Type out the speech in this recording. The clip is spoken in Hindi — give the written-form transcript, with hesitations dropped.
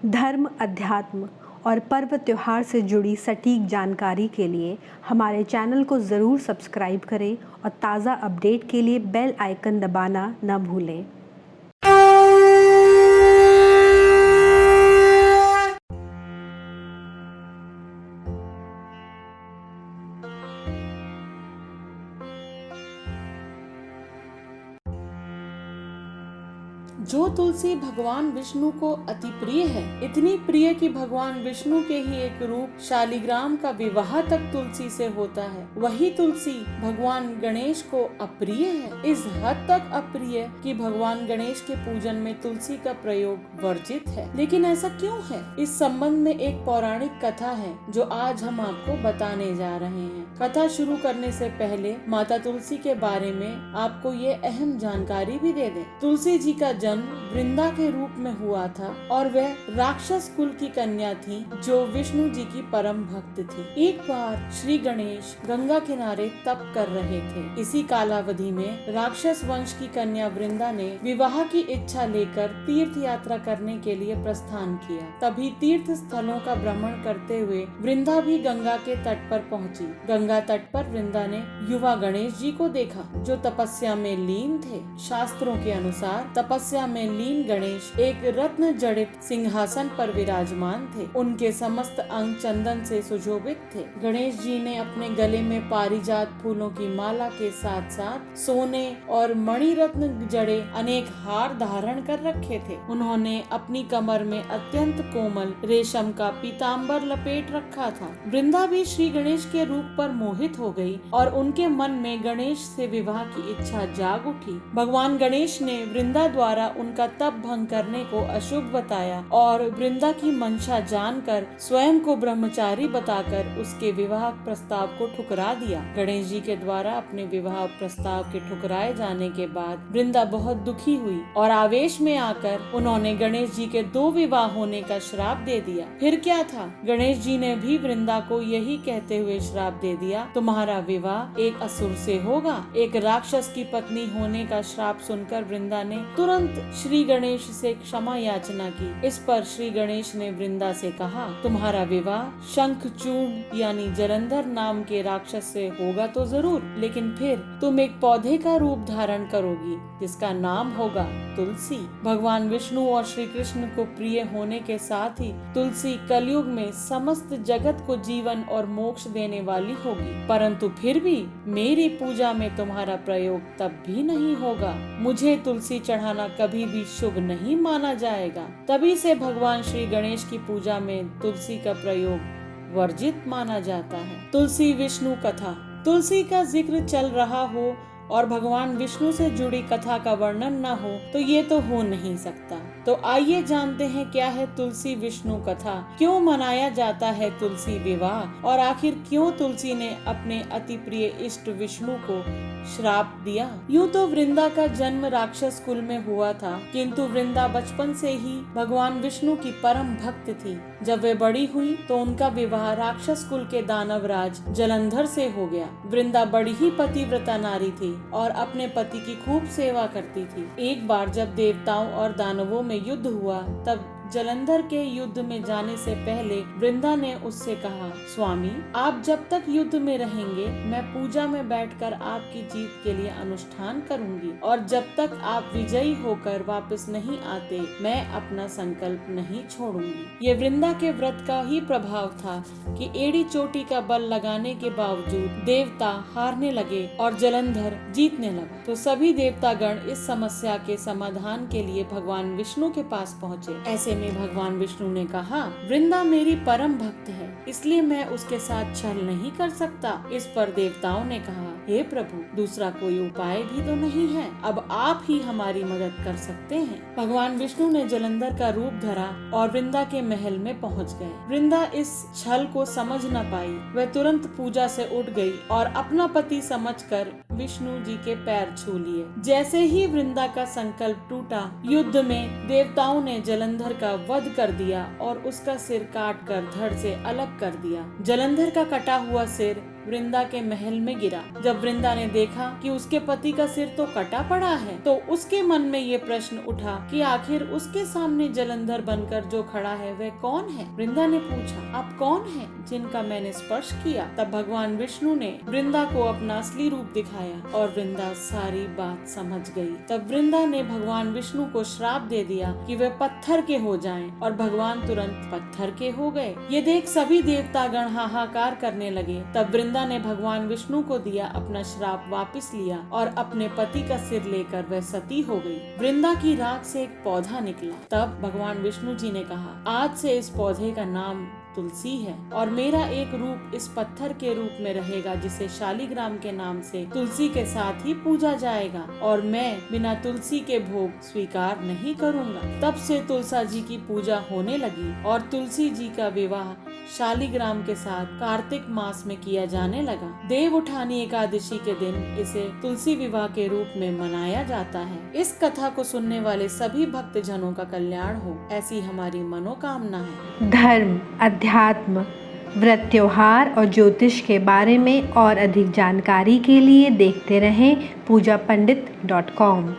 धर्म, अध्यात्म और पर्व त्योहार से जुड़ी सटीक जानकारी के लिए हमारे चैनल को ज़रूर सब्सक्राइब करें और ताज़ा अपडेट के लिए बेल आइकन दबाना न भूलें। जो तुलसी भगवान विष्णु को अति प्रिय है, इतनी प्रिय कि भगवान विष्णु के ही एक रूप शालिग्राम का विवाह तक तुलसी से होता है, वही तुलसी भगवान गणेश को अप्रिय है। इस हद तक अप्रिय कि भगवान गणेश के पूजन में तुलसी का प्रयोग वर्जित है। लेकिन ऐसा क्यों है? इस संबंध में एक पौराणिक कथा है जो आज हम आपको बताने जा रहे हैं। कथा शुरू करने से पहले माता तुलसी के बारे में आपको ये अहम जानकारी भी दे दें। तुलसी जी का जन्म वृंदा के रूप में हुआ था और वह राक्षस कुल की कन्या थी जो विष्णु जी की परम भक्त थी। एक बार श्री गणेश गंगा किनारे तप कर रहे थे। इसी कालावधि में राक्षस वंश की कन्या वृंदा ने विवाह की इच्छा लेकर तीर्थ यात्रा करने के लिए प्रस्थान किया। तभी तीर्थ स्थलों का भ्रमण करते हुए वृंदा भी गंगा के तट पर पहुंची। गंगा तट पर वृंदा ने युवा गणेश जी को देखा जो तपस्या में लीन थे। शास्त्रों के अनुसार तपस्या में लीन गणेश एक रत्न जड़ित सिंहासन पर विराजमान थे। उनके समस्त अंग चंदन से सुशोभित थे। गणेश जी ने अपने गले में पारिजात फूलों की माला के साथ साथ सोने और मणि रत्न जड़े अनेक हार धारण कर रखे थे। उन्होंने अपनी कमर में अत्यंत कोमल रेशम का पीताम्बर लपेट रखा था। वृंदा भी श्री गणेश के रूप पर मोहित हो गई और उनके मन में गणेश से विवाह की इच्छा जाग उठी। भगवान गणेश ने वृंदा द्वारा उनका तप भंग करने को अशुभ बताया और वृंदा की मंशा जानकर स्वयं को ब्रह्मचारी बताकर उसके विवाह प्रस्ताव को ठुकरा दिया। गणेश जी के द्वारा अपने विवाह प्रस्ताव के ठुकराए जाने के बाद वृंदा बहुत दुखी हुई और आवेश में आकर उन्होंने गणेश जी के 2 विवाह होने का श्राप दे दिया। फिर क्या था, गणेश जी ने भी वृंदा को यही कहते हुए श्राप दे दिया, तुम्हारा विवाह एक असुर से होगा। एक राक्षस की पत्नी होने का श्राप सुनकर वृंदा ने तुरंत श्री गणेश से क्षमा याचना की। इस पर श्री गणेश ने वृंदा से कहा, तुम्हारा विवाह शंखचूर्ण यानी जलंधर नाम के राक्षस से होगा तो जरूर, लेकिन फिर तुम एक पौधे का रूप धारण करोगी जिसका नाम होगा तुलसी। भगवान विष्णु और श्री कृष्ण को प्रिय होने के साथ ही तुलसी कलयुग में समस्त जगत को जीवन और मोक्ष देने वाली होगी, परंतु फिर भी मेरी पूजा में तुम्हारा प्रयोग तब भी नहीं होगा। मुझे तुलसी चढ़ाना कभी भी शुभ नहीं माना जाएगा। तभी से भगवान श्री गणेश की पूजा में तुलसी का प्रयोग वर्जित माना जाता है। तुलसी विष्णु कथा। तुलसी का जिक्र चल रहा हो और भगवान विष्णु से जुड़ी कथा का वर्णन न हो तो ये तो हो नहीं सकता। तो आइए जानते हैं क्या है तुलसी विष्णु कथा, क्यों मनाया जाता है तुलसी विवाह और आखिर क्यों तुलसी ने अपने अति प्रिय इष्ट विष्णु को श्राप दिया। यूँ तो वृंदा का जन्म राक्षस कुल में हुआ था, किंतु वृंदा बचपन से ही भगवान विष्णु की परम भक्त थी। जब वे बड़ी हुई तो उनका विवाह राक्षस कुल के दानवराज जलंधर से हो गया। वृंदा बड़ी ही पतिव्रता नारी थी और अपने पति की खूब सेवा करती थी। एक बार जब देवताओं और दानवों में युद्ध हुआ तब जलंधर के युद्ध में जाने से पहले वृंदा ने उससे कहा, स्वामी आप जब तक युद्ध में रहेंगे मैं पूजा में बैठकर आपकी जीत के लिए अनुष्ठान करूंगी और जब तक आप विजयी होकर वापस नहीं आते मैं अपना संकल्प नहीं छोड़ूंगी। ये वृंदा के व्रत का ही प्रभाव था कि एड़ी चोटी का बल लगाने के बावजूद देवता हारने लगे और जलंधर जीतने लगा। तो सभी देवतागण इस समस्या के समाधान के लिए भगवान विष्णु के पास पहुँचे। ऐसे में भगवान विष्णु ने कहा, वृंदा मेरी परम भक्त है इसलिए मैं उसके साथ छल नहीं कर सकता। इस पर देवताओं ने कहा, हे प्रभु दूसरा कोई उपाय भी तो नहीं है, अब आप ही हमारी मदद कर सकते हैं। भगवान विष्णु ने जलंधर का रूप धरा और वृंदा के महल में पहुंच गए। वृंदा इस छल को समझ न पाई, वह तुरंत पूजा से उठ गई और अपना पति समझकर विष्णु जी के पैर छू लिए। जैसे ही वृंदा का संकल्प टूटा, युद्ध में देवताओं ने जलंधर का वध कर दिया और उसका सिर काट कर धड़ से अलग कर दिया। जलंधर का कटा हुआ सिर वृंदा के महल में गिरा। जब वृंदा ने देखा कि उसके पति का सिर तो कटा पड़ा है, तो उसके मन में ये प्रश्न उठा कि आखिर उसके सामने जलंधर बनकर जो खड़ा है वह कौन है। वृंदा ने पूछा, आप कौन हैं जिनका मैंने स्पर्श किया? तब भगवान विष्णु ने वृंदा को अपना असली रूप दिखाया और वृंदा सारी बात समझ गई। तब वृंदा ने भगवान विष्णु को श्राप दे दिया कि वे पत्थर के हो जाएं, और भगवान तुरंत पत्थर के हो गए। ये देख सभी देवतागण हाहाकार करने लगे। तब वृंदा ने भगवान विष्णु को दिया अपना श्राप वापस लिया और अपने पति का सिर लेकर वह सती हो गई। वृंदा की राख से एक पौधा निकला। तब भगवान विष्णु जी ने कहा, आज से इस पौधे का नाम तुलसी है और मेरा एक रूप इस पत्थर के रूप में रहेगा जिसे शालिग्राम के नाम से तुलसी के साथ ही पूजा जाएगा, और मैं बिना तुलसी के भोग स्वीकार नहीं करूंगा। तब से तुलसा जी की पूजा होने लगी और तुलसी जी का विवाह शालिग्राम के साथ कार्तिक मास में किया जाने लगा। देव उठानी एकादशी के दिन इसे तुलसी विवाह के रूप में मनाया जाता है। इस कथा को सुनने वाले सभी भक्त जनों का कल्याण हो, ऐसी हमारी मनोकामना है। धर्म, अध्यात्म, व्रत, त्योहार और ज्योतिष के बारे में और अधिक जानकारी के लिए देखते रहें पूजापंडित.com।